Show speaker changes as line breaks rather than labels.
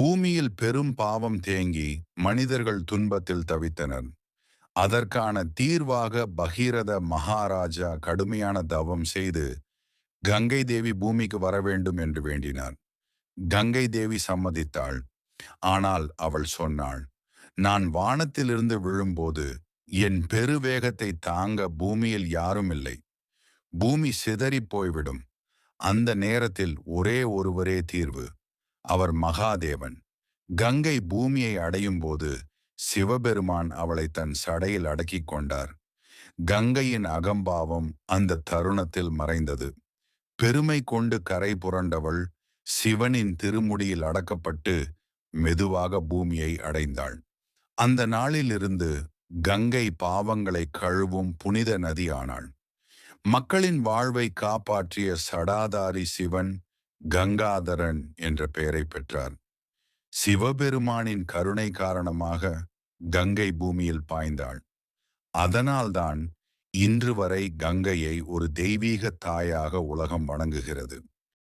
பூமியில் பெரும் பாவம் தேங்கி மனிதர்கள் துன்பத்தில் தவித்தனர். அதற்கான தீர்வாக பகீரத மகாராஜா கடுமையான தவம் செய்து கங்கை தேவி பூமிக்கு வர வேண்டும் என்று வேண்டினார். கங்கை தேவி சம்மதித்தாள். ஆனால் அவள் சொன்னாள், நான் வானத்திலிருந்து விழும்போது என் பெருவேகத்தை தாங்க பூமியில் யாரும் இல்லை. பூமி சிதறி போய்விடும். அந்த நேரத்தில் ஒரே ஒருவரே தீர்வு. அவர் மகாதேவன். கங்கை பூமியை அடையும் போது சிவபெருமான் அவளை தன் சடையில் அடக்கிக் கொண்டார். கங்கையின் அகம்பாவம் அந்த தருணத்தில் மறைந்தது. பெருமை கொண்டு கரை புரண்டவள் சிவனின் திருமுடியில் அடக்கப்பட்டு மெதுவாக பூமியை அடைந்தாள். அந்த நாளிலிருந்து கங்கை பாவங்களை கழுவும் புனித நதி ஆனாள். மக்களின் வாழ்வை காப்பாற்றிய சடாதாரி சிவன் கங்காதரன் என்ற பெயரை பெற்றார். சிவபெருமானின் கருணை காரணமாக கங்கை பூமியில் பாய்ந்தாள். அதனால்தான் இன்று வரை கங்கையை ஒரு தெய்வீக தாயாக உலகம் வணங்குகிறது.